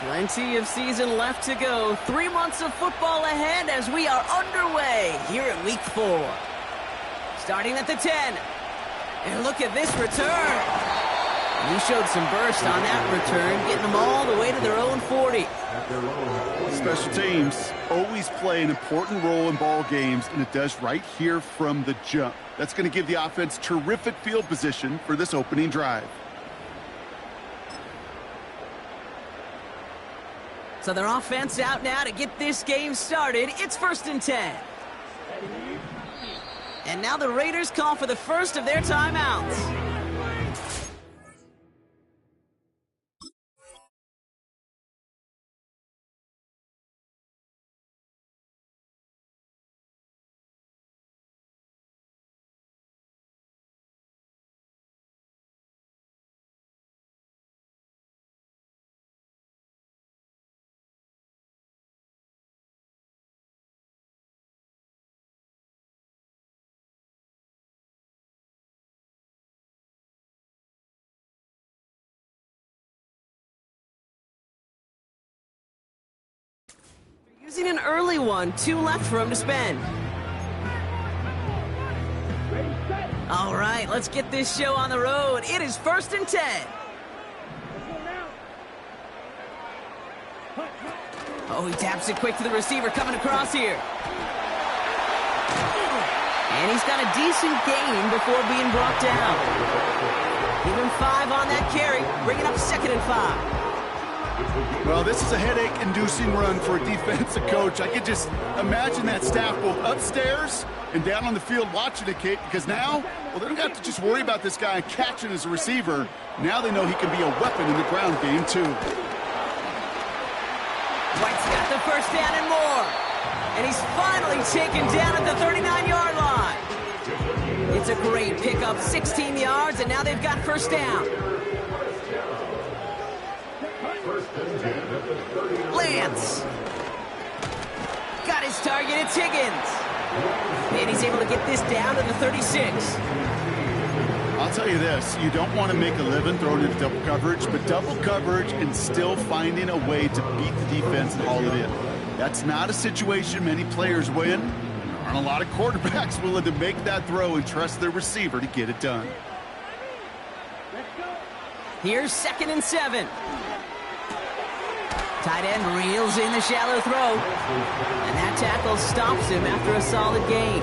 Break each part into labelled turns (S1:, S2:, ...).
S1: Plenty of season left to go. 3 months of football ahead as we are underway here in Week 4. Starting at the 10. And look at this return. He showed some burst on that return, getting them all the way to their own 40.
S2: Special teams always play an important role in ball games, and it does right here from the jump. That's going to give the offense terrific field position for this opening drive.
S1: So their offense out now to get this game started. It's 1st and 10. And now the Raiders call for the first of their timeouts. Using an early one, 2 left for him to spend. All right, let's get this show on the road. It is 1st and 10. Oh, he taps it quick to the receiver coming across here. And he's got a decent gain before being brought down. Give him 5 on that carry, bringing up 2nd and 5.
S2: Well, this is a headache-inducing run for a defensive coach. I could just imagine that staff both upstairs and down on the field watching it, Kate, because now, well, they don't have to just worry about this guy catching as a receiver. Now they know he can be a weapon in the ground game, too.
S1: White's got the first down and more. And he's finally taken down at the 39-yard line. It's a great pickup, 16 yards, and now they've got first down. Lance. Got his target, it's Higgins. And he's able to get this down to the 36.
S2: I'll tell you this, you don't want to make a living throwing into double coverage, but double coverage and still finding a way to beat the defense and haul it in. That's not a situation many players win. There aren't a lot of quarterbacks willing to make that throw and trust their receiver to get it done.
S1: Here's 2nd and 7. Tight end reels in the shallow throw. And that tackle stops him after a solid gain.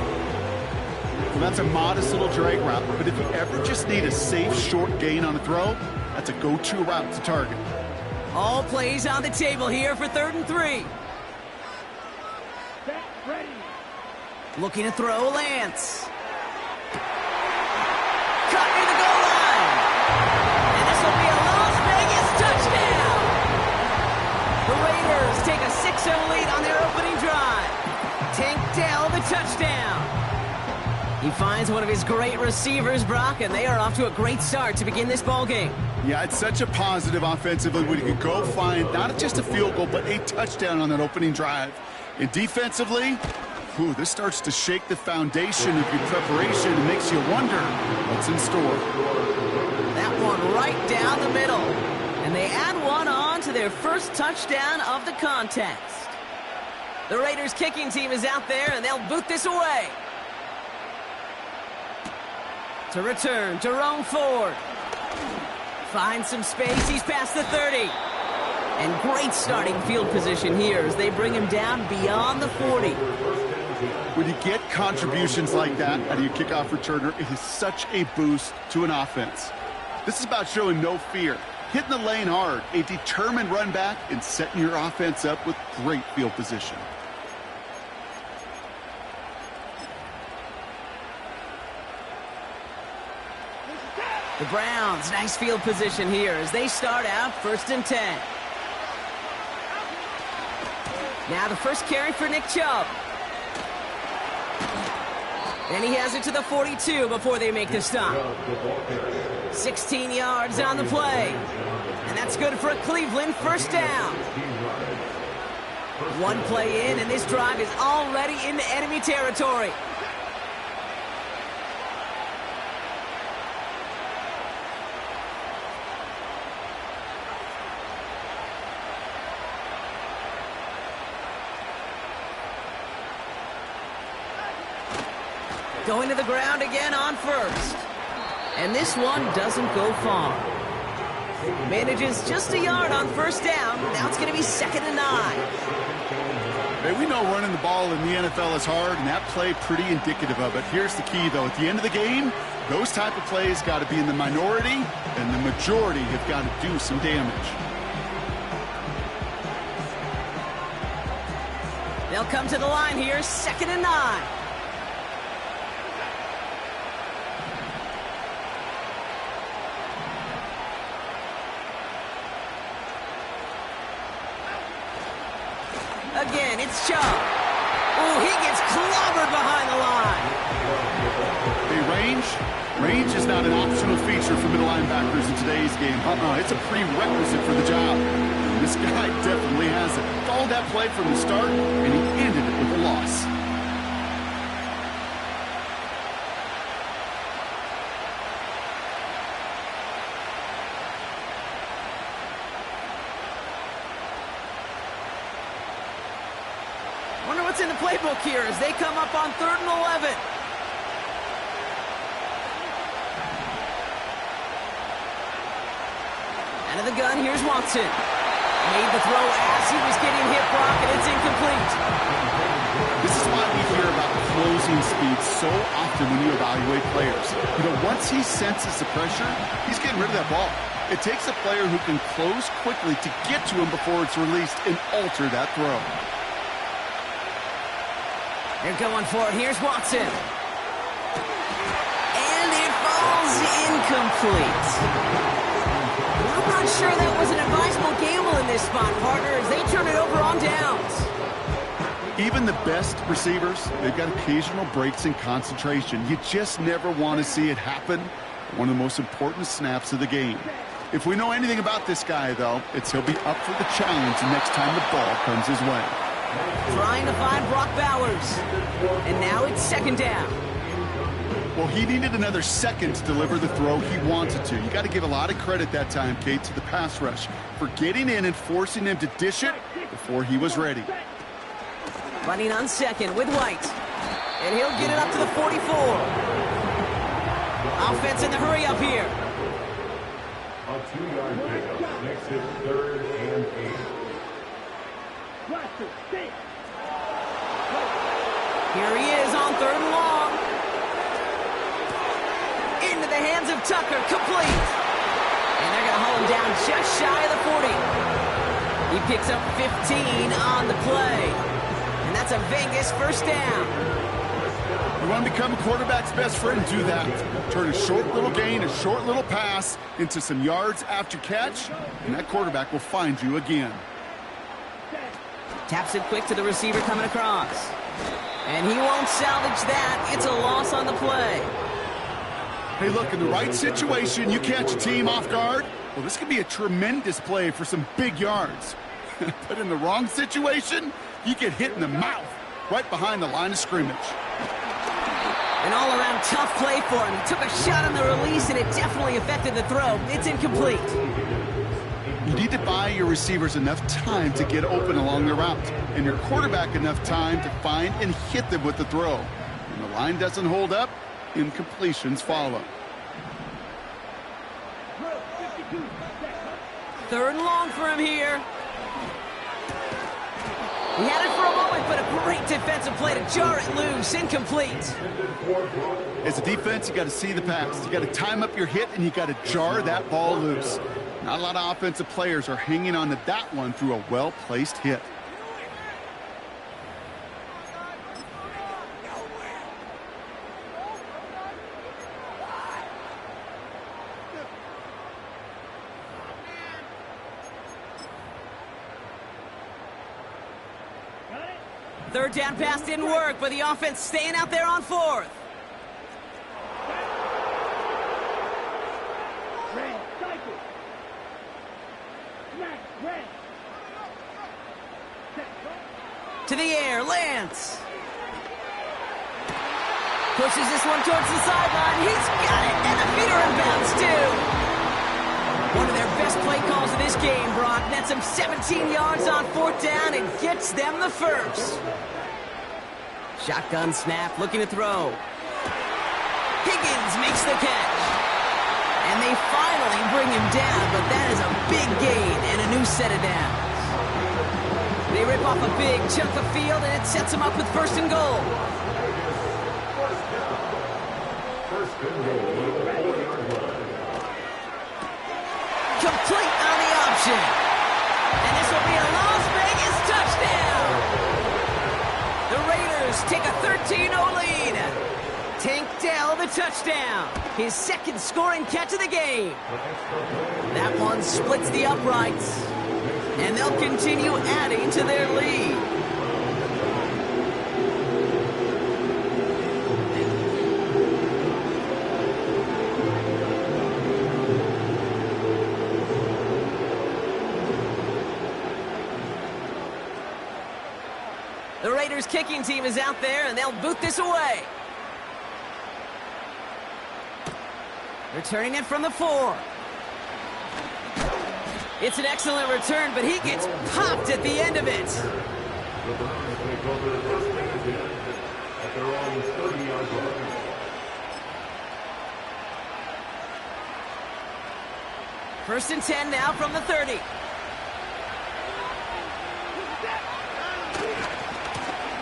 S2: Well, that's a modest little drag route, but if you ever just need a safe, short gain on a throw, that's a go-to route to target.
S1: All plays on the table here for 3rd and 3. Looking to throw, Lance. Cut near the goal line. And this will be a Las Vegas touchdown. The Raiders take a 6-0 lead on their opening drive. Tank Dell, the touchdown. He finds one of his great receivers, Brock, and they are off to a great start to begin this ball game.
S2: Yeah, it's such a positive offensively when you can go find not just a field goal, but a touchdown on that opening drive. And defensively, this starts to shake the foundation of your preparation and makes you wonder what's in store.
S1: That one right down the middle. And they add one on to their first touchdown of the contest. The Raiders kicking team is out there, and they'll boot this away. To return, Jerome Ford. Finds some space, he's past the 30. And great starting field position here as they bring him down beyond the 40.
S2: When you get contributions like that out of your kickoff returner, it is such a boost to an offense. This is about showing no fear, hitting the lane hard, a determined run back, and setting your offense up with great field position.
S1: The Browns, nice field position here as they start out 1st and 10. Now the first carry for Nick Chubb. And he has it to the 42 before they make the stop. 16 yards on the play. And that's good for a Cleveland first down. One play in, and this drive is already into enemy territory. going to the ground again on first. And this one doesn't go far. Manages just a yard on first down. Now it's going to be 2nd and 9.
S2: Hey, we know running the ball in the NFL is hard, and that play pretty indicative of it. Here's the key, though. At the end of the game, those type of plays got to be in the minority, and the majority have got to do some damage.
S1: They'll come to the line here, 2nd and 9. Again, it's Chubb. Ooh, he gets clobbered behind the line.
S2: Hey, range is not an optional feature for middle linebackers in today's game. It's a prerequisite for the job. And this guy definitely has it. Called that play from the start, and he ended it with a loss.
S1: Wonder what's in the playbook here as they come up on 3rd and 11. Out of the gun, here's Watson. Made the throw as he was getting hit, Brock, and it's incomplete.
S2: This is why we hear about closing speed so often when you evaluate players. You know, once he senses the pressure, he's getting rid of that ball. It takes a player who can close quickly to get to him before it's released and alter that throw.
S1: They're going for it. Here's Watson. And it falls incomplete. I'm not sure that was an advisable gamble in this spot, partner, as they turn it over on downs.
S2: Even the best receivers, they've got occasional breaks in concentration. You just never want to see it happen. One of the most important snaps of the game. If we know anything about this guy, though, it's he'll be up for the challenge the next time the ball comes his way.
S1: Trying to find Brock Bowers. And now it's 2nd down.
S2: Well, he needed another second to deliver the throw he wanted to. You got to give a lot of credit that time, Kate, to the pass rush for getting in and forcing him to dish it before he was ready.
S1: Running on 2nd with White. And he'll get it up to the 44. Offense in the hurry up here.
S3: A 2-yard pickup makes it 3rd and 8.
S1: Here he is on 3rd and long. Into the hands of Tucker, complete. And they're going to haul him down just shy of the 40. He picks up 15 on the play. And that's a Vegas 1st down.
S2: You want to become a quarterback's best friend, do that. Turn a short little gain, a short little pass into some yards after catch, and that quarterback will find you again.
S1: Taps it quick to the receiver coming across. And he won't salvage that. It's a loss on the play.
S2: Hey, look, in the right situation, you catch a team off guard. Well, this could be a tremendous play for some big yards. But in the wrong situation, you get hit in the mouth right behind the line of scrimmage.
S1: An all-around tough play for him. He took a shot on the release, and it definitely affected the throw. It's incomplete.
S2: You need to buy your receivers enough time to get open along the route, and your quarterback enough time to find and hit them with the throw. When the line doesn't hold up, incompletions follow.
S1: 3rd and long for him here. He had it for a moment, but a great defensive play to jar it loose. Incomplete.
S2: As a defense, you got to see the pass. You got to time up your hit, and you got to jar that ball loose. Not a lot of offensive players are hanging on to that one through a well-placed hit.
S1: Third down pass didn't work, but the offense staying out there on 4th. To the air, Lance. Pushes this one towards the sideline. He's got it, and the feet are in bounds too. One of their best play calls of this game, Brock. Nets him 17 yards on 4th down and gets them the first. Shotgun snap, looking to throw. Higgins makes the catch. And they finally bring him down, but that is a big gain and a new set of downs. They rip off a big chunk of field, and it sets them up with first and goal.
S3: First and goal.
S1: Complete on the option. And this will be a Las Vegas touchdown. The Raiders take a 13-0 lead. Tank Dell the touchdown. His second scoring catch of the game. That one splits the uprights. And they'll continue adding to their lead. The Raiders kicking team is out there, and they'll boot this away. Returning it from the 4. It's an excellent return, but he gets popped at the end of it.
S3: The Browns take over the first man again at their own 30-yard line.
S1: First and 10 now from the 30.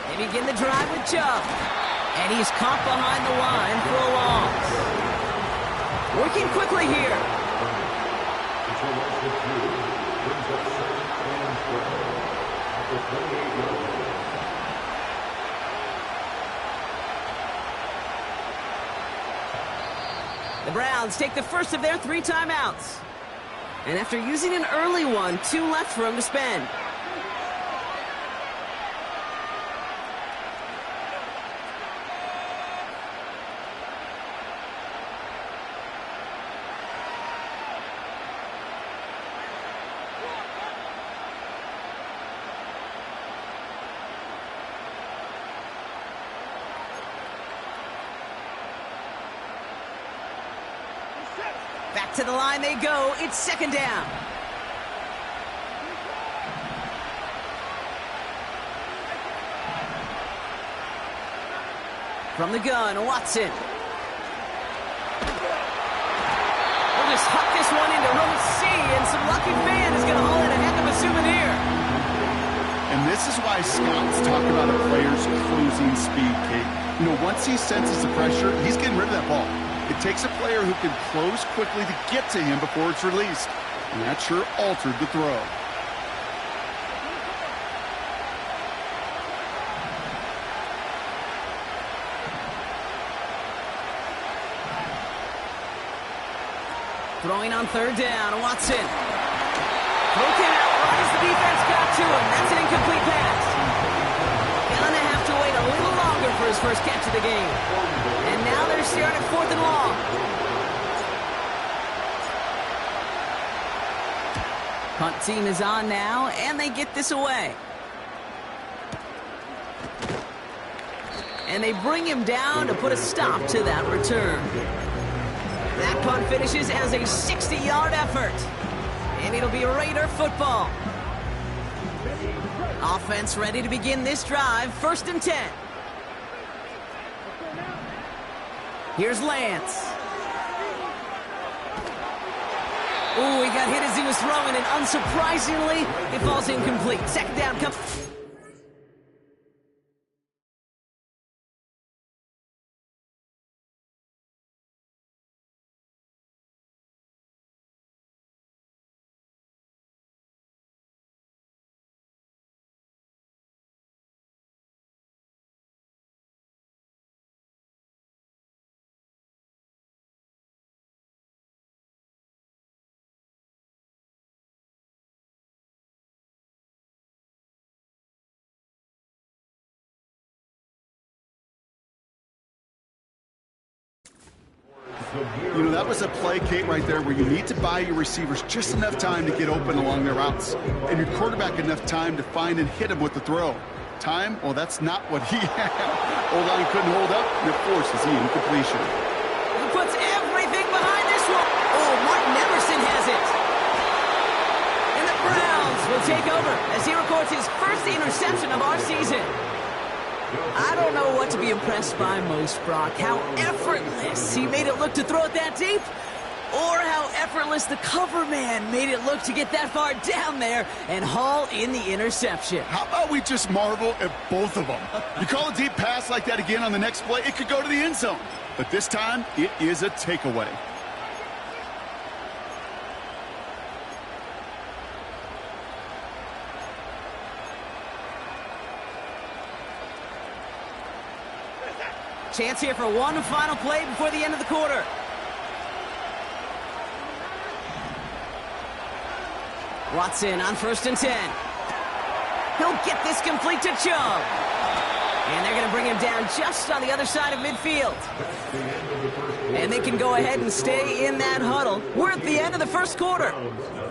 S1: They begin the drive with Chubb. And he's caught behind the line for a loss. Working quickly here.
S3: It's a rush of 2. Brings up 2nd and 12 at the 28-yard line.
S1: The Browns take the first of their 3 timeouts. And after using an early one, 2 left for him to spend. Back to the line they go. It's second down. From the gun, Watson. We'll just huck this one into row C, and some lucky fan is going to haul in a heck of a souvenir.
S2: And this is why scouts talk about a player's closing speed, Kate. You know, once he senses the pressure, he's getting rid of that ball. It takes a player who can close quickly to get to him before it's released. And that sure altered the throw.
S1: Throwing on third down, Watson. Broken out right as the defense got to him. That's an incomplete pass. Gonna have to wait a little longer for his first catch of the game. And now they're staring at 4th and long. Punt team is on now, and they get this away. And they bring him down to put a stop to that return. That punt finishes as a 60-yard effort. And it'll be Raider football. Offense ready to begin this drive. First and 10. Here's Lance. Ooh, he got hit as he was throwing, and unsurprisingly, it falls incomplete. Second down comes.
S2: You know, that was a play, Kate, right there where you need to buy your receivers just enough time to get open along their routes. And your quarterback enough time to find and hit him with the throw. Time? Well, that's not what he had. O-line couldn't hold up, and it forces the incompletion.
S1: He puts everything behind this one. Oh, Martin Emerson has it. And the Browns will take over as he records his first interception of our season. I don't know what to be impressed by most, Brock. How effortless he made it look to throw it that deep, or how effortless the cover man made it look to get that far down there and haul in the interception.
S2: How about we just marvel at both of them? You call a deep pass like that again on the next play, it could go to the end zone. But this time, it is a takeaway.
S1: Chance here for one final play before the end of the quarter. Watson on 1st and 10. He'll get this complete to Chubb. And they're going to bring him down just on the other side of midfield. And they can go ahead and stay in that huddle. We're at the end of the first quarter.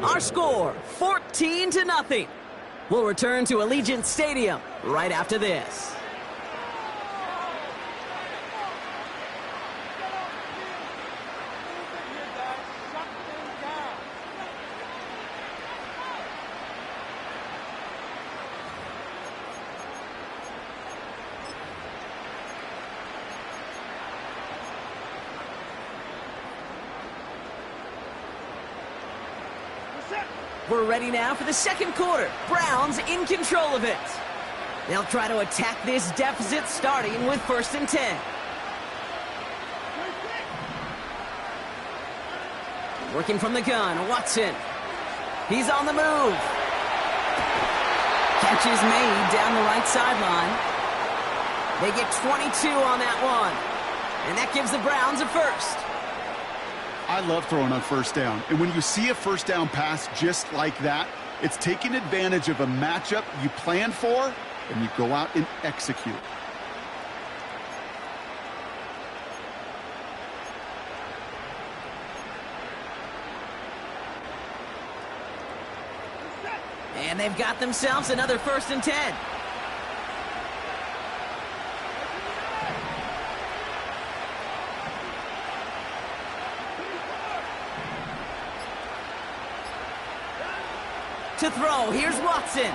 S1: Our score, 14-0. We'll return to Allegiant Stadium right after this. We're ready now for the second quarter. Browns in control of it. They'll try to attack this deficit starting with 1st and 10. Working from the gun, Watson. He's on the move. Catch is made down the right sideline. They get 22 on that one. And that gives the Browns a first.
S2: I love throwing on 1st down. And when you see a 1st down pass just like that, it's taking advantage of a matchup you plan for, and you go out and execute.
S1: And they've got themselves another 1st and 10. To throw, here's Watson. An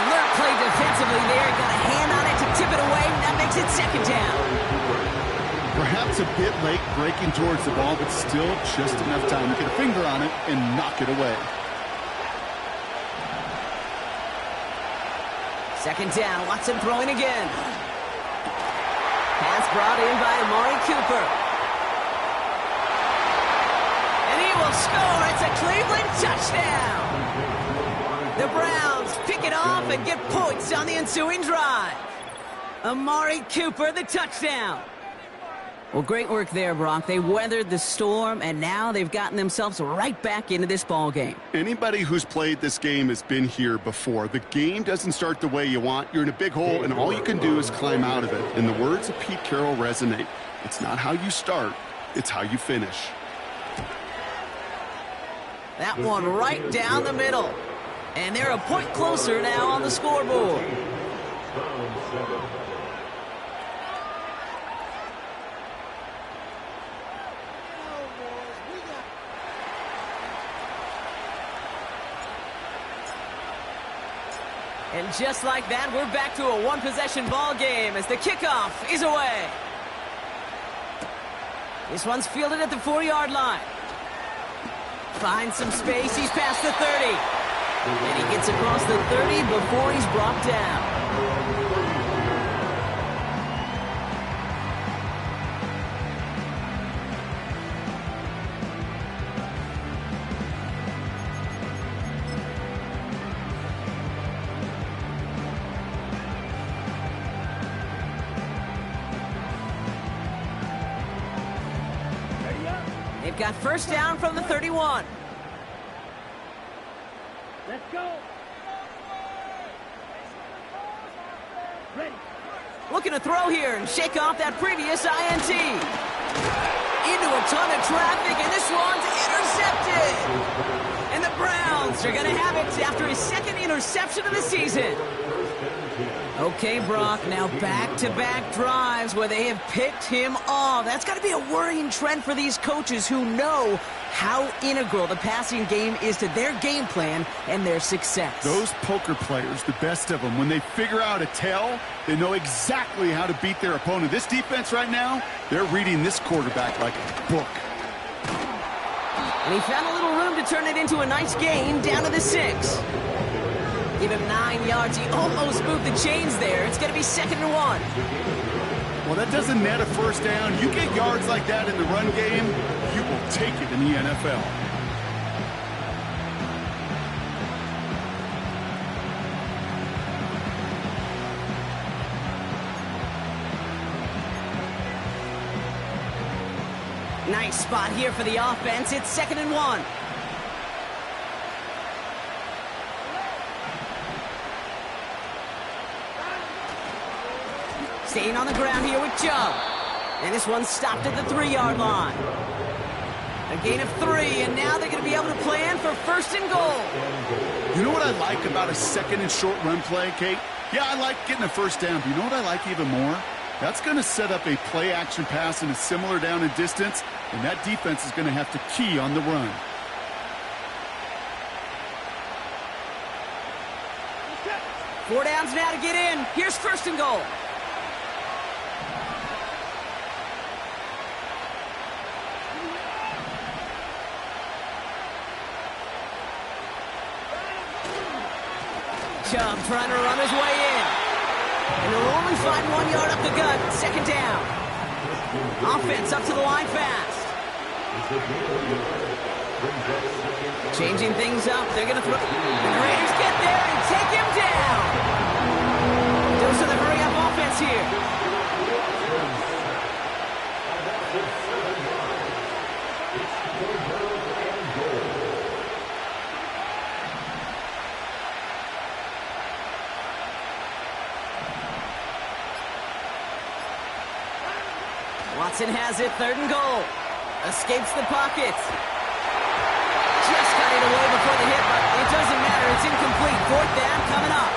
S1: alert play defensively there. Got a hand on it to tip it away. That makes it 2nd down.
S2: Perhaps a bit late breaking towards the ball, but still just enough time to get a finger on it and knock it away.
S1: 2nd down, Watson throwing again. Pass brought in by Amari Cooper. Will score. It's a Cleveland touchdown. The Browns pick it off and get points on the ensuing drive. Amari Cooper, the touchdown. Well, great work there, Brock. They weathered the storm, and now they've gotten themselves right back into this ball game.
S2: Anybody who's played this game has been here before. The game doesn't start the way you want. You're in a big hole, and all you can do is climb out of it. And the words of Pete Carroll resonate. It's not how you start, it's how you finish.
S1: That one right down the middle. And they're a point closer now on the scoreboard. And just like that, we're back to a one-possession ball game as the kickoff is away. This one's fielded at the 4-yard line. Finds some space, he's past the 30. And he gets across the 30 before he's brought down. They've got 1st down from the 31.
S4: Let's go. Ready.
S1: Looking to throw here and shake off that previous INT. Into a ton of traffic, and this one's intercepted. And the Browns are going to have it after his 2nd interception of the season. Okay, Brock, now back-to-back drives where they have picked him off. That's got to be a worrying trend for these coaches who know how integral the passing game is to their game plan and their success.
S2: Those poker players, the best of them, when they figure out a tell, they know exactly how to beat their opponent. This defense right now, they're reading this quarterback like a book.
S1: And he found a little room to turn it into a nice gain down to the 6. Give him 9 yards. He almost moved the chains there. It's going to be 2nd and 1.
S2: Well, that doesn't net a first down. You get yards like that in the run game, you will take it in the NFL.
S1: Nice spot here for the offense. It's 2nd and 1. Staying on the ground here with Chubb. And this one stopped at the 3-yard line. A gain of 3, and now they're going to be able to plan for 1st and goal.
S2: You know what I like about a 2nd and short run play, Kate? Yeah, I like getting a first down, but you know what I like even more? That's going to set up a play-action pass in a similar down and distance, and that defense is going to have to key on the run.
S1: Four downs now to get in. Here's 1st and goal. Chubb trying to run his way in. And he'll only find 1 yard up the gut. 2nd down. Offense up to the line fast. Changing things up. They're going to throw. And the Raiders get there and take him down. Those are the hurry-up offense here. Watson has it, 3rd and goal. Escapes the pocket. Just got it away before the hit, but it doesn't matter. It's incomplete. 4th down coming up.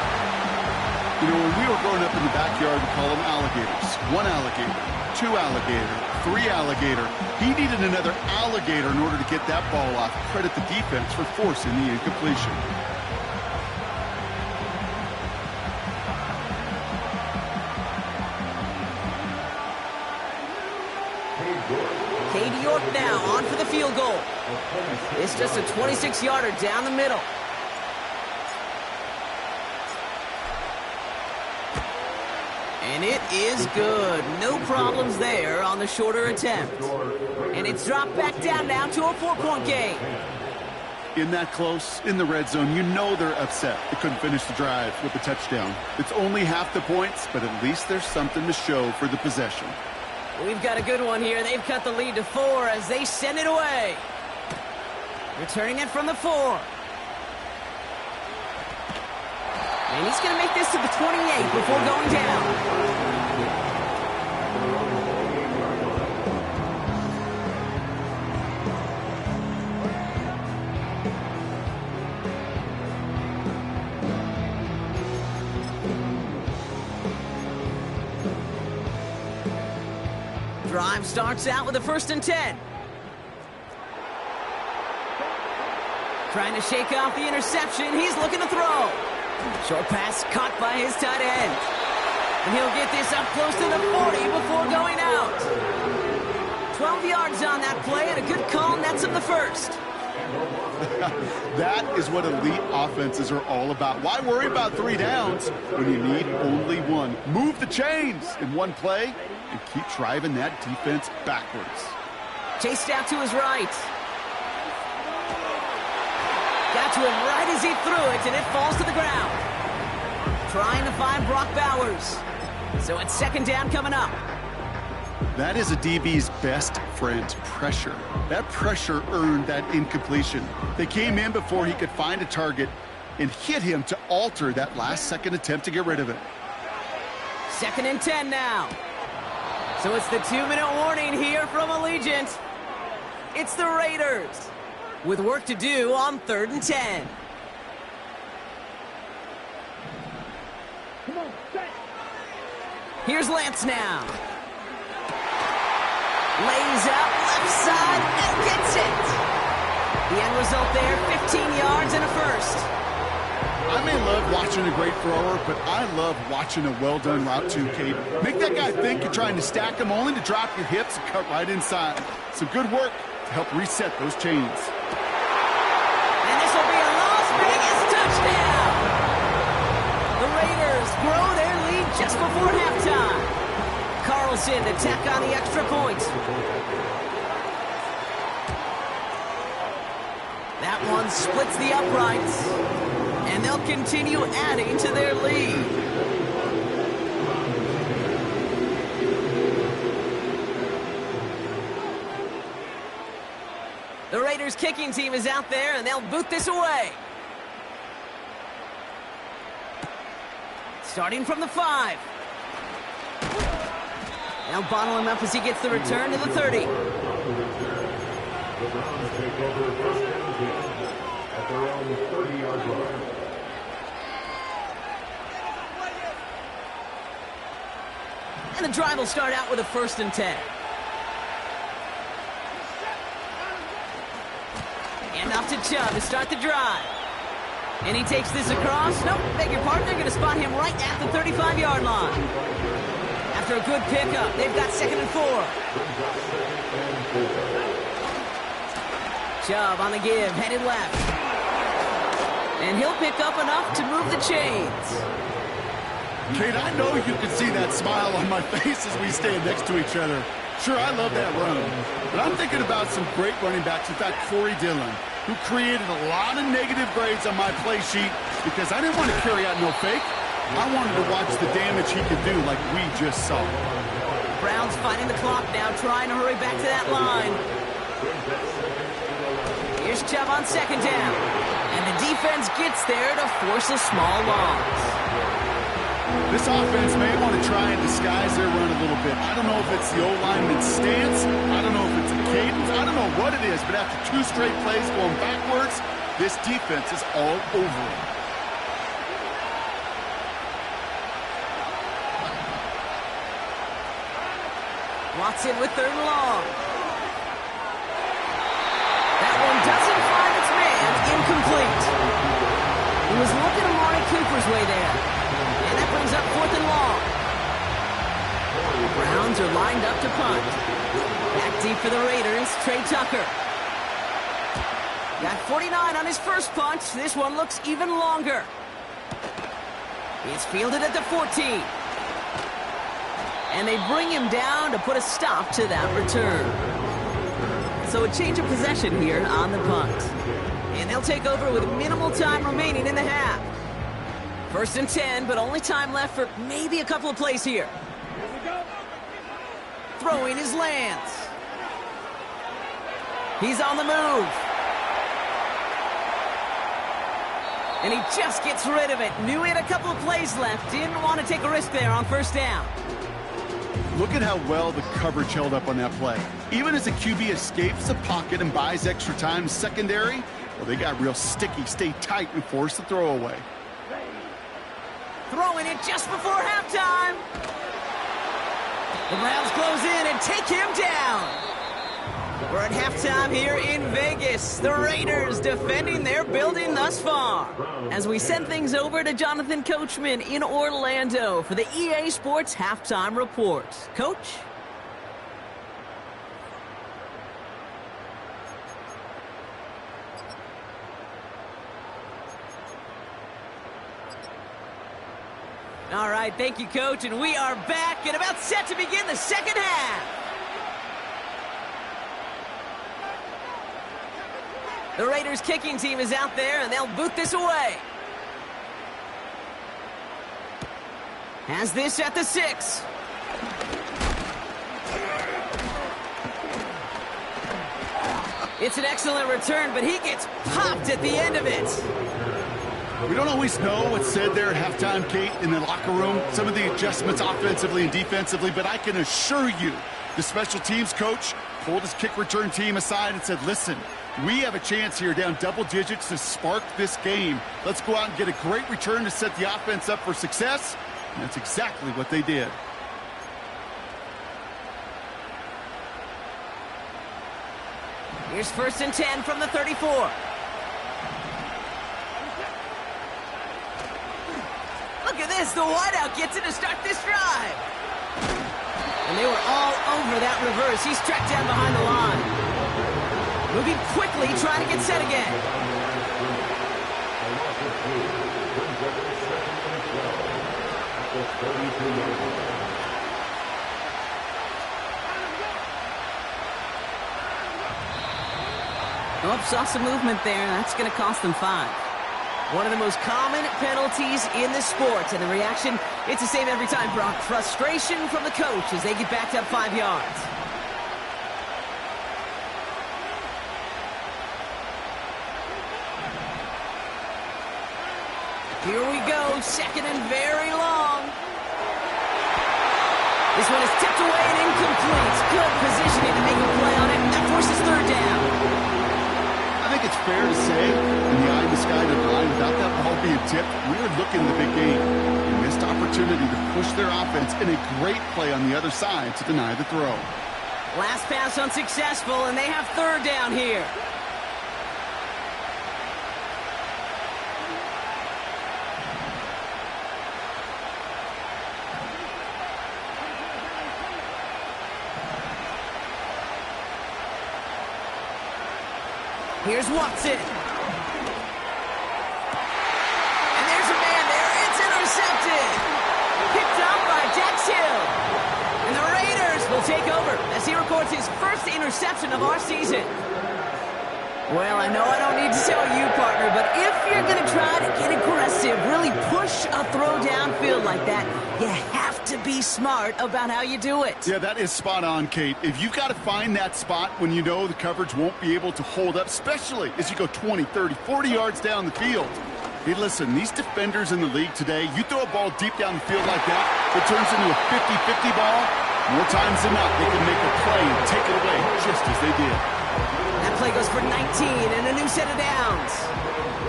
S2: You know, when we were growing up in the backyard, we call them alligators. 1 alligator, 2 alligator, 3 alligator. He needed another alligator in order to get that ball off. Credit the defense for forcing the incompletion.
S1: Cade York now on for the field goal. It's just a 26-yarder down the middle. And it is good. No problems there on the shorter attempt. And it's dropped back down now to a 4-point game.
S2: In that close, in the red zone, you know they're upset. They couldn't finish the drive with the touchdown. It's only half the points, but at least there's something to show for the possession.
S1: We've got a good one here. They've cut the lead to 4 as they send it away. Returning it from the 4. And he's going to make this to the 28 before going down. Drive starts out with a 1st and 10. Trying to shake off the interception. He's looking to throw. Short pass caught by his tight end. And he'll get this up close to the 40 before going out. 12 yards on that play and a good call nets him the 1st.
S2: That is what elite offenses are all about. Why worry about 3 downs when you need only 1? Move the chains in one play and keep driving that defense backwards.
S1: Chased out to his right. Got to him right as he threw it, and it falls to the ground. Trying to find Brock Bowers. So it's 2nd down coming up.
S2: That is a DB's best friend, pressure. That pressure earned that incompletion. They came in before he could find a target and hit him to alter that last-second attempt to get rid of it.
S1: 2nd and 10 now. So it's the 2-minute warning here from Allegiant. It's the Raiders with work to do on 3rd and 10.
S4: Come on, set.
S1: Here's Lance now. Lays out left side and gets it. The end result there, 15 yards and a first.
S2: I may love watching a great thrower, but I love watching a well-done route too, Kate. Make that guy think you're trying to stack him, only to drop your hips and cut right inside. Some good work to help reset those chains.
S1: And this will be a Las Vegas touchdown. The Raiders grow their lead just before halftime. Carlson to tack on the extra point. That one splits the uprights. And they'll continue adding to their lead. The Raiders kicking team is out there, and they'll boot this away. Starting from the 5. They'll bottle him up as he gets the return to the 30.
S3: The Browns take over first and 10 at their own 30-yard line.
S1: And the drive will start out with a 1st and 10. And off to Chubb to start the drive. And he takes this across. Nope, beg your pardon. They're going to spot him right at the 35-yard line. After a good pickup, they've got 2nd and 4. Chubb on the give, headed left. And he'll pick up enough to move the chains.
S2: Kate, I know you can see that smile on my face as we stand next to each other. Sure, I love that run. But I'm thinking about some great running backs. In fact, Corey Dillon, who created a lot of negative grades on my play sheet because I didn't want to carry out no fake. I wanted to watch the damage he could do like we just saw.
S1: Browns fighting the clock now, trying to hurry back to that line. Here's Chubb on 2nd down. And the defense gets there to force a small loss.
S2: This offense may want to try and disguise their run a little bit. I don't know if it's the O-lineman's stance. I don't know if it's a cadence. I don't know what it is, but after 2 straight plays going backwards, this defense is all over it.
S1: Watson with 3rd and long. That one doesn't find its man. Incomplete. He was looking Amari Cooper's way there. And that brings up 4th and long. The Browns are lined up to punt. Back deep for the Raiders, Trey Tucker. Got 49 on his first punt. This one looks even longer. He's fielded at the 14. And they bring him down to put a stop to that return. So a change of possession here on the punt. And they'll take over with minimal time remaining in the half. 1st and 10, but only time left for maybe a couple of plays here. Throwing is Lance. He's on the move. And he just gets rid of it. Knew he had a couple of plays left. Didn't want to take a risk there on 1st down.
S2: Look at how well the coverage held up on that play. Even as the QB escapes the pocket and buys extra time secondary, well, they got real sticky, stay tight, and force the throw away.
S1: Throwing it just before halftime. The Browns close in and take him down. We're at halftime here in Vegas. The Raiders defending their building thus far. As we send things over to Jonathan Coachman in Orlando for the EA Sports Halftime Report. Coach? All right, thank you, Coach, and we are back and about set to begin the second half. The Raiders kicking team is out there, and they'll boot this away. Has this at the 6. It's an excellent return, but he gets popped at the end of it.
S2: We don't always know what's said there at halftime, Kate, in the locker room. Some of the adjustments offensively and defensively, but I can assure you the special teams coach pulled his kick return team aside and said, listen, we have a chance here down double digits to spark this game. Let's go out and get a great return to set the offense up for success. And that's exactly what they did.
S1: Here's 1st and 10 from the 34. Look at this. The wideout gets it to start this drive. And they were all over that reverse. He's tracked down behind the line. Moving quickly, trying to get set again. Oh, saw some movement there. That's going to cost them 5. One of the most common penalties in the sport. And the reaction, it's the same every time, Brock. Frustration from the coach as they get backed up 5 yards. Here we go, 2nd and very long. This one is tipped away and incomplete. Good positioning to make a play on it. That forces 3rd down.
S2: I think it's fair to say, in the eye of the sky to the line, without that ball being tipped, we were looking the big game. A missed opportunity to push their offense and a great play on the other side to deny the throw.
S1: Last pass unsuccessful, and they have 3rd down here. Here's Watson. And there's a man there. It's intercepted. Picked up by Jax Hill. And the Raiders will take over as he records his 1st interception of our season. Well, I know I don't need to tell you, partner, but if you're going to try to get aggressive, really push a throw downfield like that, you have to be smart about how you do it.
S2: Yeah, that is spot on, Kate. If you've got to find that spot when you know the coverage won't be able to hold up, especially as you go 20, 30, 40 yards down the field. Hey, listen, these defenders in the league today, you throw a ball deep down the field like that, it turns into a 50-50 ball. More times than not, they can make a play and take it away just as they did.
S1: That play goes for 19 and a new set of downs.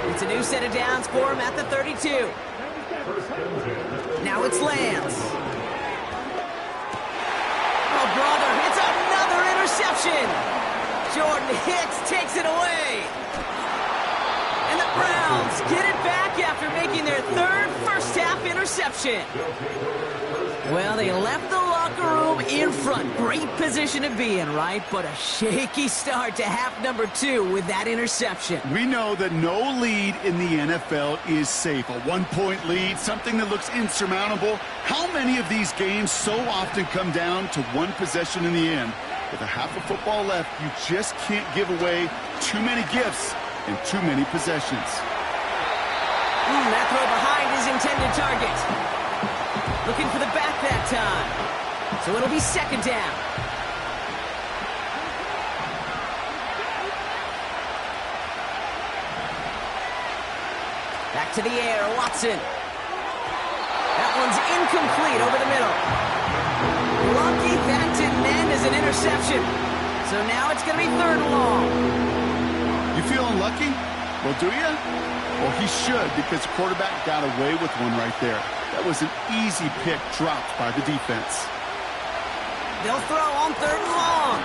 S1: It's a new set of downs for him at the 32. Now it's Lance. Oh, brother, it's another interception. Jordan Hicks takes it away. And the Browns get it back after making their 3rd first-half interception. Well, they left the locker room in front. Great position to be in, right? But a shaky start to half number 2 with that interception.
S2: We know that no lead in the NFL is safe. A 1-point lead, something that looks insurmountable. How many of these games so often come down to one possession in the end? With a half of football left, you just can't give away too many gifts and too many possessions.
S1: That throw behind his intended target. Looking for the back that time. So it'll be 2nd down. Back to the air, Watson. That one's incomplete over the middle. Lucky that didn't end as an interception. So now it's going to be 3rd and long.
S2: You feeling lucky? Well, do you? Well, he should, because the quarterback got away with one right there. That was an easy pick dropped by the defense.
S1: They'll throw on 3rd and long.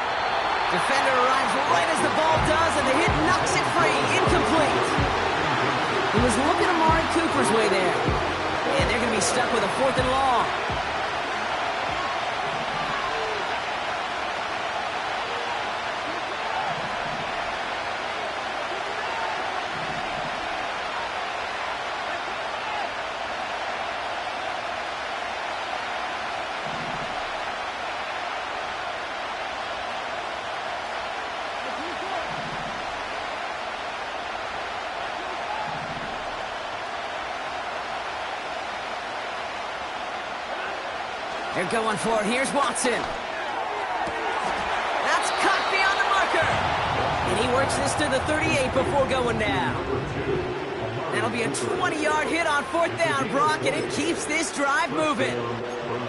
S1: Defender arrives right as the ball does, and the hit knocks it free. Incomplete. He was looking Amari Cooper's way there. And they're going to be stuck with a 4th and long. They're going for it. Here's Watson. That's caught beyond the marker. And he works this to the 38 before going down. That'll be a 20-yard hit on 4th down, Brock, and it keeps this drive moving.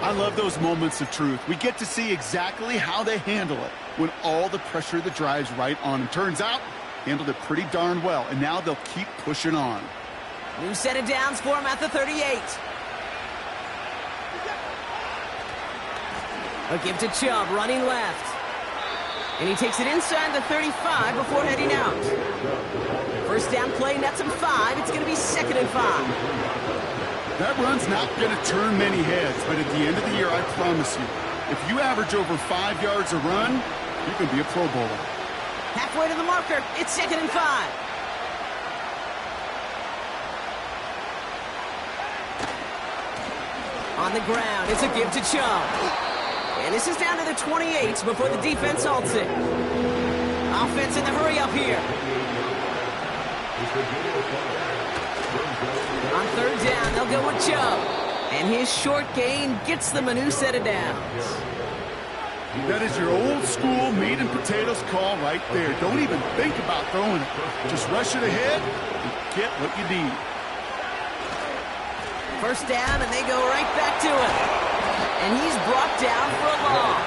S2: I love those moments of truth. We get to see exactly how they handle it when all the pressure of the drive's right on them. Turns out, handled it pretty darn well, and now they'll keep pushing on.
S1: New set of downs for him at the 38. A give to Chubb, running left. And he takes it inside the 35 before heading out. First down play, nets him 5. It's going to be 2nd and 5.
S2: That run's not going to turn many heads, but at the end of the year, I promise you, if you average over 5 yards a run, you can be a Pro Bowler.
S1: Halfway to the marker, it's 2nd and 5. On the ground, it's a give to Chubb. And this is down to the 28 before the defense halts it. Offense in the hurry up here. On 3rd down, they'll go with Chubb. And his short gain gets them a new set of downs.
S2: That is your old school meat and potatoes call right there. Don't even think about throwing it. Just rush it ahead and get what you need.
S1: First down, and they go right back to it. And he's brought down for a loss.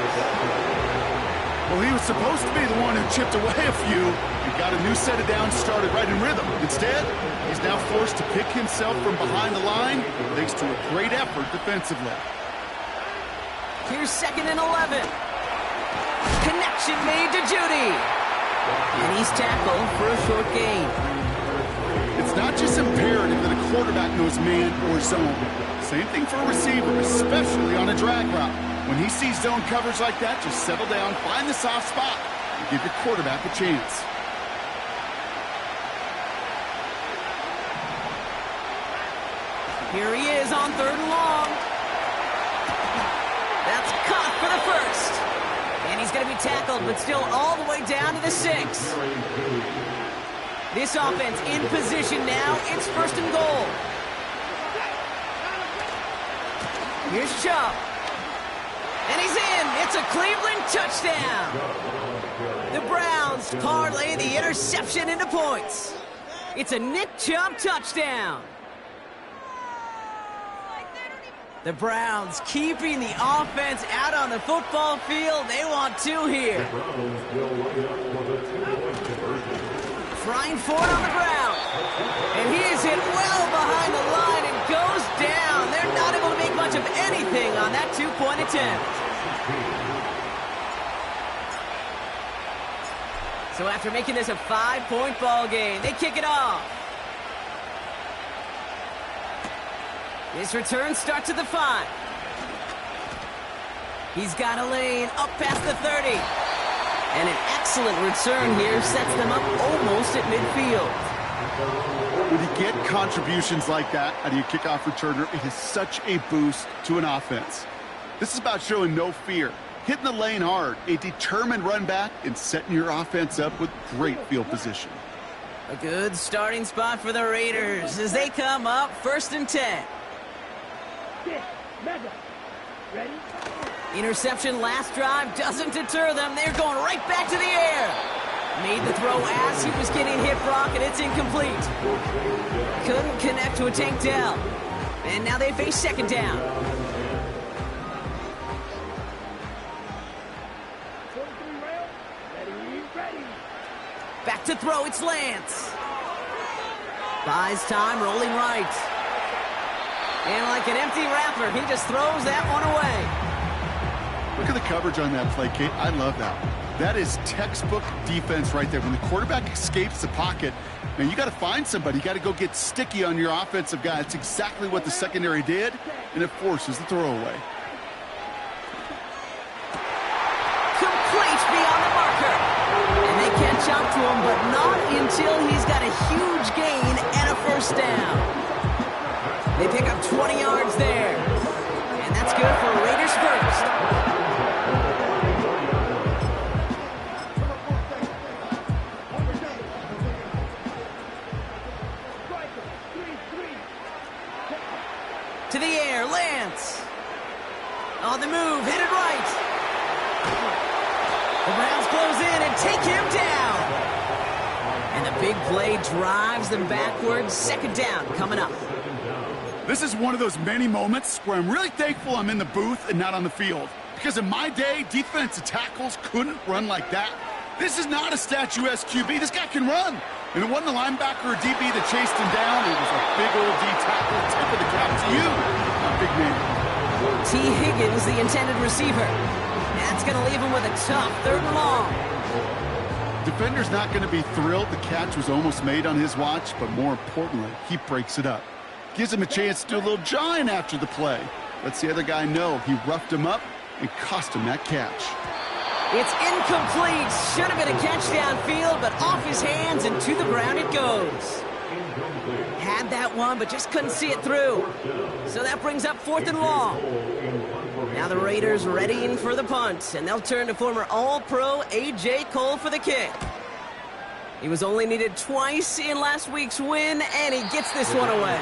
S2: Well, he was supposed to be the one who chipped away a few and got a new set of downs started right in rhythm. Instead, he's now forced to pick himself from behind the line thanks to a great effort defensively.
S1: Here's 2nd and 11. Connection made to Judy. And he's tackled for a short gain.
S2: It's not just imperative that a quarterback knows man or zone. Same thing for a receiver, especially on a drag route. When he sees zone coverage like that, just settle down, find the soft spot, and give your quarterback a chance.
S1: Here he is on 3rd and long. That's caught for the first. And he's going to be tackled, but still all the way down to the 6. This offense in position now. It's 1st and goal. Here's Chubb. And he's in. It's a Cleveland touchdown. The Browns parlay the interception into points. It's a Nick Chubb touchdown. The Browns keeping the offense out on the football field. They want 2 here. Frying forward on the ground. And he is hit well behind the line and goes down. They're not able to make much of anything on that 2-point attempt. So after making this a 5-point ball game, they kick it off. This return starts at the 5. He's got a lane up past the 30. And an excellent return here sets them up almost at midfield.
S2: When you get contributions like that out of your kickoff returner, it is such a boost to an offense. This is about showing no fear, hitting the lane hard, a determined run back, and setting your offense up with great field position.
S1: A good starting spot for the Raiders as they come up 1st and 10.
S4: Ready?
S1: Interception last drive doesn't deter them. They're going right back to the air. Made the throw as he was getting hit, Brock, and it's incomplete. Couldn't connect to a Tank Dell. And now they face 2nd down.
S4: Ready.
S1: Back to throw, it's Lance. Buys time, rolling right. And like an empty wrapper, he just throws that one away.
S2: Look at the coverage on that play, Kate. I love that. That is textbook defense right there. When the quarterback escapes the pocket, man, you got to find somebody. You got to go get sticky on your offensive guy. That's exactly what the secondary did, and it forces the throwaway.
S1: Complete beyond the marker. And they catch up to him, but not until he's got a huge gain and a 1st down. They pick up 20 yards there. And that's good for Raiders 1st. To the air, Lance. On the move, headed right. The Browns close in and take him down. And the big play drives them backwards. 2nd down coming up.
S2: This is one of those many moments where I'm really thankful I'm in the booth and not on the field. Because in my day, defensive tackles couldn't run like that. This is not a statuesque QB. This guy can run. And it wasn't the linebacker or DB that chased him down. It was a big old D tackle. Tip of the cap to you, my big man.
S1: T. Higgins, the intended receiver. That's going to leave him with a tough 3rd and long.
S2: Defender's not going to be thrilled the catch was almost made on his watch, but more importantly, he breaks it up. Gives him a chance to do a little jawing after the play. Lets the other guy know he roughed him up and cost him that catch.
S1: It's incomplete. Should have been a catch downfield, but off his hands and to the ground it goes. Had that one, but just couldn't see it through. So that brings up 4th and long. Now the Raiders readying for the punt, and they'll turn to former All-Pro A.J. Cole for the kick. He was only needed twice in last week's win, and he gets this one away.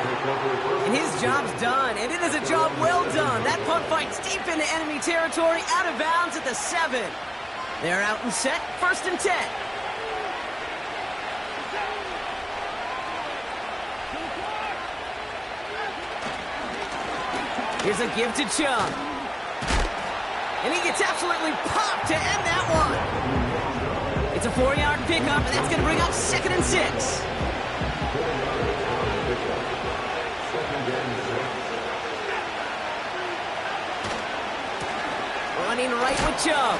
S1: And his job's done, and it is a job well done. That punt fights deep into enemy territory, out of bounds at the 7. They're out and set, 1st and 10. Here's a give to Chubb. And he gets absolutely popped to end that one. It's a 4-yard pickup, and that's going to bring up 2nd and 6. Running right with Chubb.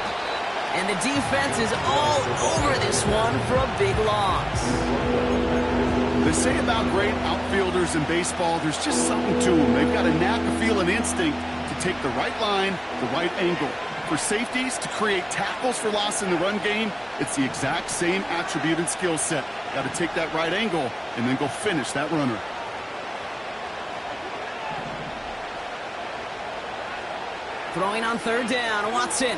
S1: And the defense is all over this one for a big loss.
S2: They say about great outfielders in baseball, there's just something to them. They've got a knack, a feel, and instinct to take the right line, the right angle. For safeties, to create tackles for loss in the run game, it's the exact same attribute and skill set. Got to take that right angle and then go finish that runner.
S1: Throwing on 3rd down, Watson.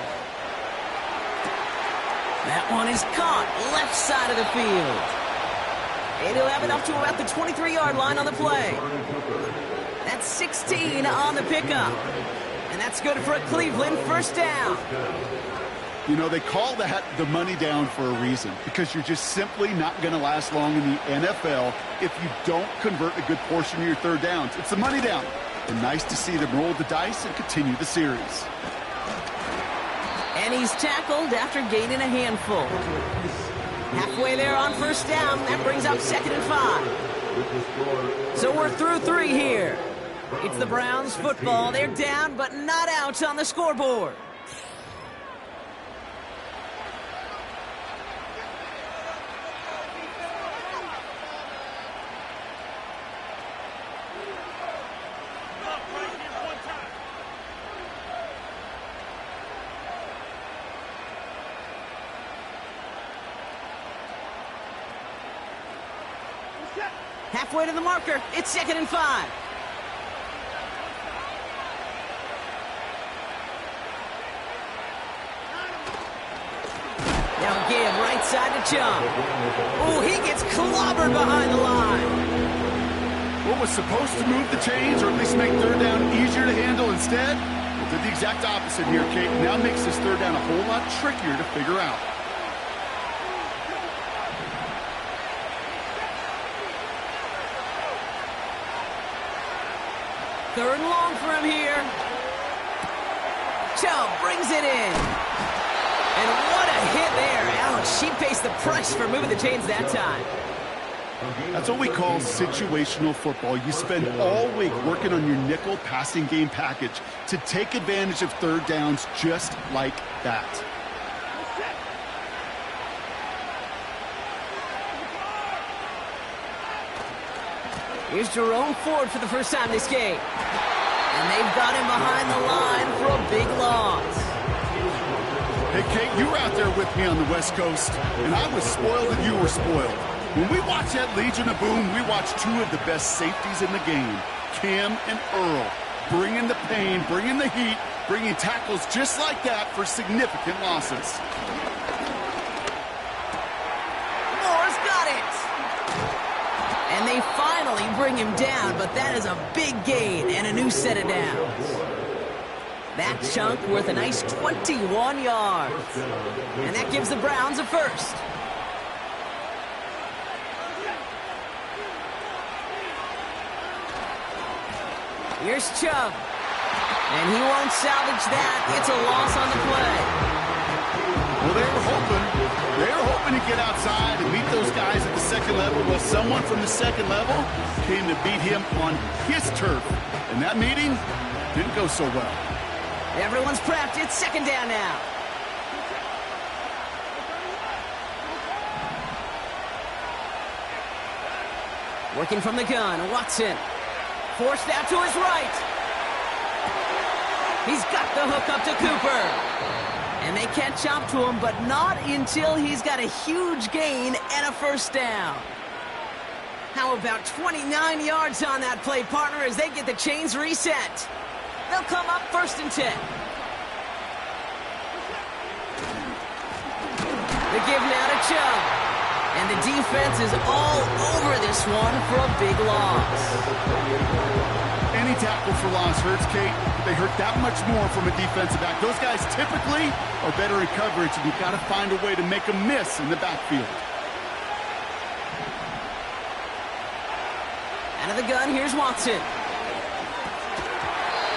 S1: That one is caught, left side of the field. And he'll have it up to about the 23-yard line on the play. That's 16 on the pickup. And that's good for a Cleveland 1st down.
S2: You know, they call that the money down for a reason, because you're just simply not going to last long in the NFL if you don't convert a good portion of your 3rd downs. It's the money down. And nice to see them roll the dice and continue the series.
S1: And he's tackled after gaining a handful. Halfway there on 1st down. That brings up 2nd and 5. So we're through 3 here. It's the Browns football. They're down, but not out on the scoreboard. Halfway to the marker. It's 2nd and 5. Now give right side to Chubb. Oh, he gets clobbered behind the line.
S2: What was supposed to move the chains, or at least make 3rd down easier to handle instead? Well, did the exact opposite here, Kate. Now makes this 3rd down a whole lot trickier to figure out.
S1: Third and long for him here. Chubb brings it in. And what a hit there. Ouch, she pays the price for moving the chains that time.
S2: That's what we call situational football. You spend all week working on your nickel passing game package to take advantage of 3rd downs just like that.
S1: Here's Jerome Ford for the first time this game. And they've got him behind the line for a big loss.
S2: Hey, Kate, you were out there with me on the West Coast, and I was spoiled and you were spoiled. When we watch that Legion of Boom, we watch 2 of the best safeties in the game, Cam and Earl, bringing the pain, bringing the heat, bringing tackles just like that for significant losses.
S1: Moore's got it. And they finally bring him down, but that is a big gain and a new set of downs. That chunk worth a nice 21 yards. And that gives the Browns a 1st. Here's Chubb. And he won't salvage that. It's a loss on the play.
S2: Well, they were hoping to get outside and meet those guys at the 2nd level. Well, someone from the 2nd level came to beat him on his turf. And that meeting didn't go so well.
S1: Everyone's prepped. It's 2nd down now. Working from the gun, Watson. Forced out to his right. He's got the hook up to Cooper. And they catch up to him, but not until he's got a huge gain and a first down. How about 29 yards on that play, partner, as they get the chains reset. They'll come up 1st and 10. The give now to Chubb. And the defense is all over this one for a big loss.
S2: Any tackle for loss hurts, Kate, but they hurt that much more from a defensive back. Those guys typically are better in coverage, and you've got to find a way to make them miss in the backfield.
S1: Out of the gun, here's Watson.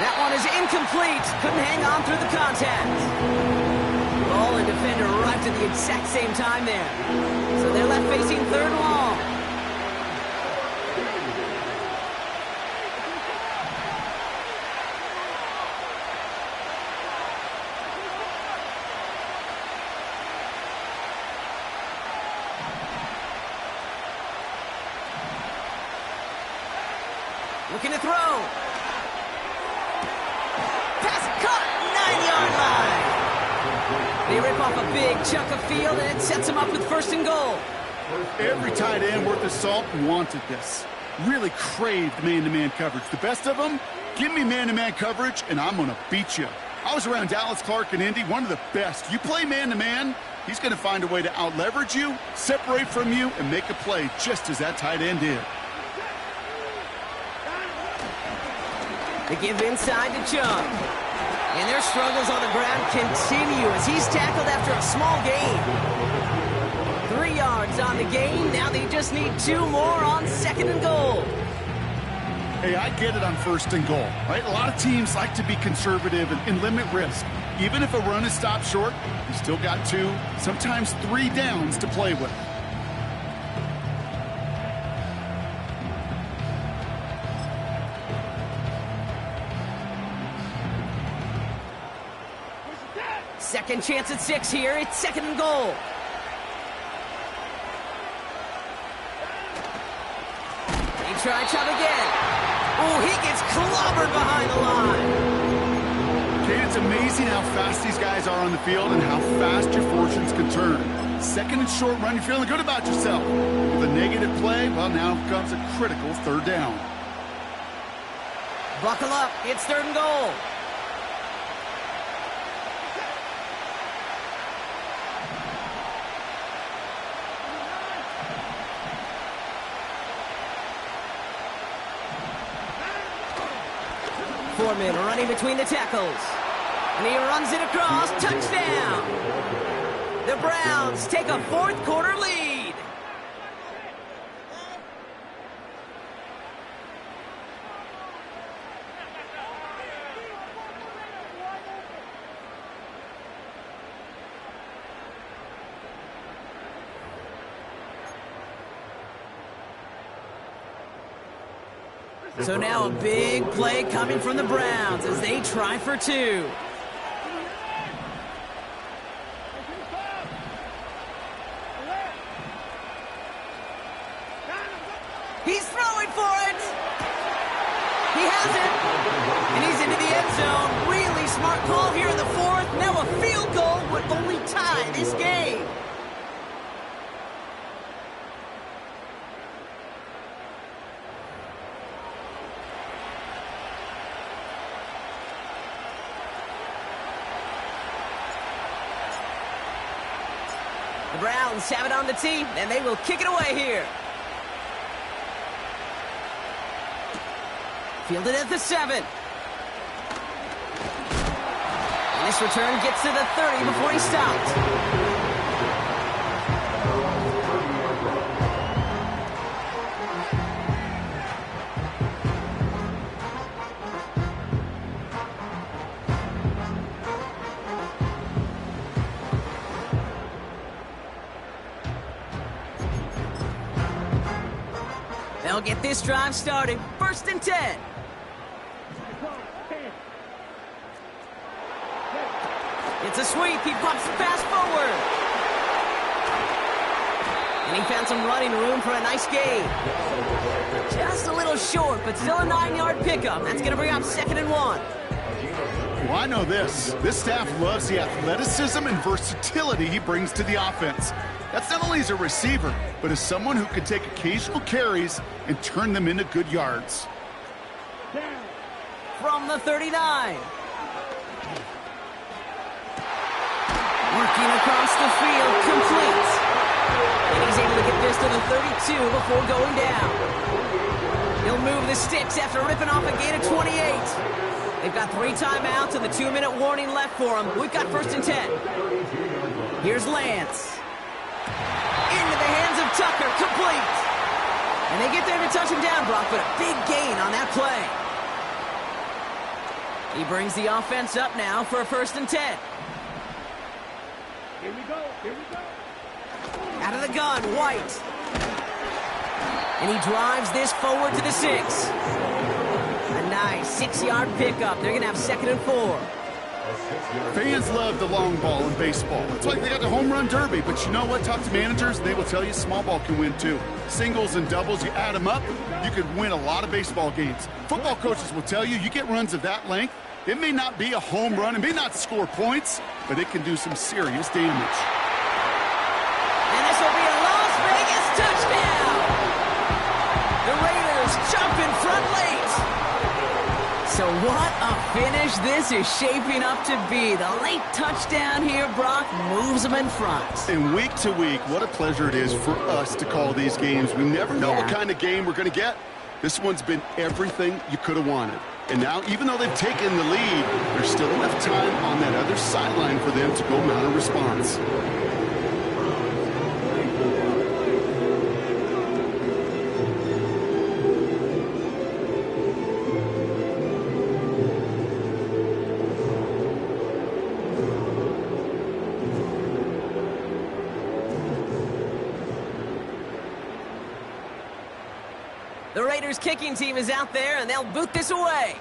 S1: That one is incomplete. Couldn't hang on through the contact. Ball and defender arrived at the exact same time there. So they're left facing 3rd and long. Looking to throw. Pass caught, 9-yard line. They rip off a big chunk of field, and it sets them up with 1st and goal.
S2: Every tight end worth his salt wanted this. Really craved man-to-man coverage. The best of them, give me man-to-man coverage, and I'm going to beat you. I was around Dallas Clark and Indy, one of the best. You play man-to-man, he's going to find a way to out-leverage you, separate from you, and make a play just as that tight end did.
S1: They give inside to Chubb. And their struggles on the ground continue as he's tackled after a small gain. 3 yards on the gain. Now they just need 2 more on 2nd and goal.
S2: Hey, I get it on 1st and goal, right? A lot of teams like to be conservative and limit risk. Even if a run is stopped short, you still got 2, sometimes 3 downs to play with.
S1: Second chance at 6 here. It's 2nd and goal. They try Chubb again. Oh, he gets clobbered behind the line.
S2: Kate, it's amazing how fast these guys are on the field and how fast your fortunes can turn. 2nd and short run, you're feeling good about yourself. With a negative play, well, now comes a critical 3rd down.
S1: Buckle up. It's 3rd and goal. Foreman running between the tackles. And he runs it across. Touchdown! The Browns take a 4th quarter lead. So now a big play coming from the Browns as they try for 2. He's throwing for it. He has it. And he's into the end zone. Really smart call here in the 4th. Now a field goal would only tie this game. The Browns have it on the tee, and they will kick it away here. Fielded at the 7. And this return gets to the 30 before he stopped. They'll get this drive started. 1st and 10. It's a sweep. He pops the pass forward. And And he found some running room for a nice gain. Just a little short, but still a 9-yard pickup. That's going to bring up 2nd and 1.
S2: Well, I know this. This staff loves the athleticism and versatility he brings to the offense. That's not only as a receiver, but as someone who can take occasional carries and turn them into good yards.
S1: From the 39. Working across the field, complete. And he's able to get this to the 32 before going down. He'll move the sticks after ripping off a gain of 28. They've got 3 timeouts and the 2-minute warning left for them. We've got 1st and 10. Here's Lance. Into the hands of Tucker, complete. And they get there to touch him down, Brock, but a big gain on that play. He brings the offense up now for a 1st and 10.
S4: Here we go. Here we go.
S1: Out of the gun, White. And he drives this forward to the 6. A nice 6-yard pickup. They're going to have 2nd and 4.
S2: Fans love the long ball in baseball. It's like they got the home run derby. But you know what? Talk to managers, they will tell you small ball can win too. Singles and doubles, you add them up, you could win a lot of baseball games. Football coaches will tell you, you get runs of that length, it may not be a home run, it may not score points, but it can do some serious damage.
S1: And this will be a Las Vegas touchdown! The Raiders jump in front late. So what a finish this is shaping up to be. The late touchdown here, Brock, moves them in front.
S2: And week to week, what a pleasure it is for us to call these games. We never know what kind of game we're going to get. This one's been everything you could have wanted. And now, even though they've taken the lead, there's still enough time on that other sideline for them to go mount a response.
S1: The Raiders kicking team is out there, and they'll boot this away.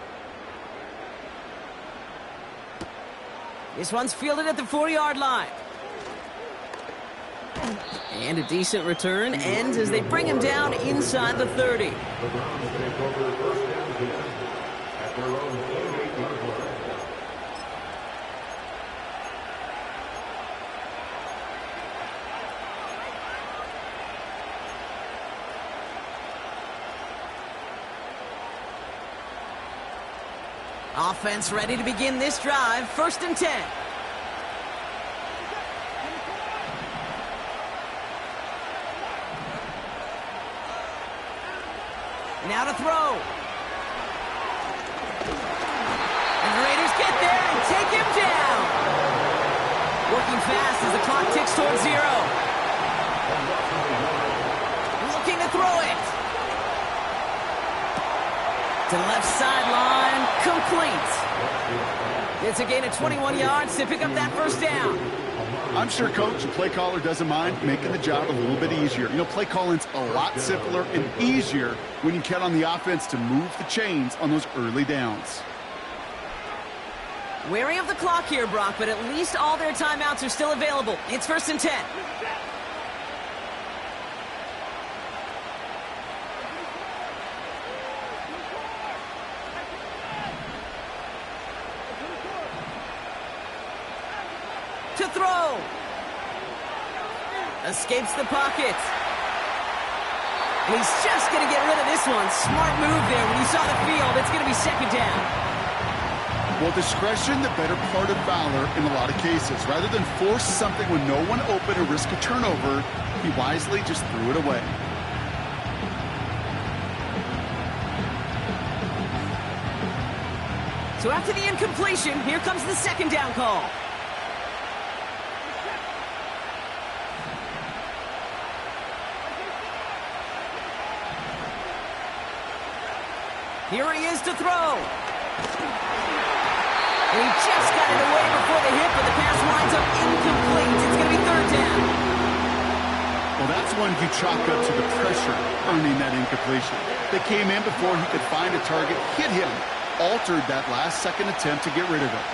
S1: This one's fielded at the 4-yard line. And a decent return ends as they bring him down inside the 30.
S3: The Browns take over 1st and 10 at their own 28-yard line.
S1: Offense ready to begin this drive. 1st and 10. Now to throw. And the Raiders get there and take him down. Working fast as the clock ticks towards 0. Looking to throw it. To the left sideline, complete. It's a gain of 21 yards to pick up that 1st down.
S2: I'm sure coach and play caller doesn't mind making the job a little bit easier. You know, play calling's a lot simpler and easier when you count on the offense to move the chains on those early downs.
S1: Wary of the clock here, Brock, but at least all their timeouts are still available. It's 1st and 10. To throw. Escapes the pocket. And he's just going to get rid of this one. Smart move there. When you saw the field, it's going to be 2nd down.
S2: Well, discretion, the better part of valor in a lot of cases. Rather than force something when no one open or risk a turnover, he wisely just threw it away.
S1: So after the incompletion, here comes the 2nd down call. Here he is to throw. And he just got it away before the hit, but the pass winds up incomplete. It's going to be 3rd down.
S2: Well, that's one you chalk up to the pressure earning that incompletion. They came in before he could find a target, hit him, altered that last-second attempt to get rid of it.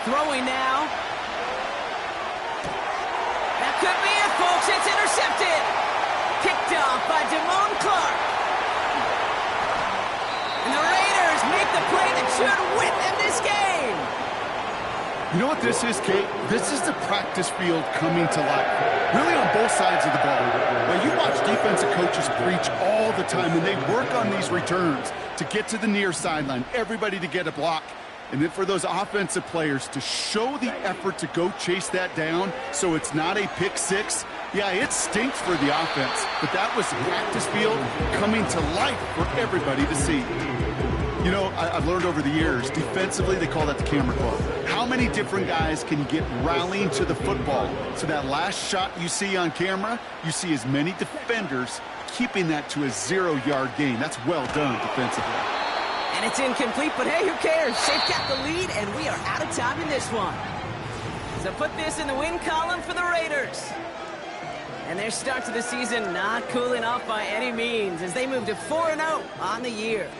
S1: Throwing now. could be it, folks. It's intercepted. Picked off by Damone Clark. And the Raiders make the play that should win them this game.
S2: You know what this is, Kate? This is the practice field coming to life. Really on both sides of the ball. Now, you watch defensive coaches preach all the time, and they work on these returns to get to the near sideline, everybody to get a block. And then for those offensive players to show the effort to go chase that down so it's not a pick six, yeah, it stinks for the offense. But that was practice field coming to life for everybody to see. You know, I've learned over the years, defensively, they call that the camera club. How many different guys can you get rallying to the football? So that last shot you see on camera, you see as many defenders keeping that to a 0-yard gain. That's well done defensively.
S1: And it's incomplete, but hey, who cares? They've got the lead, and we are out of time in this one. So put this in the win column for the Raiders. And their start to the season not cooling off by any means as they move to 4-0 on the year.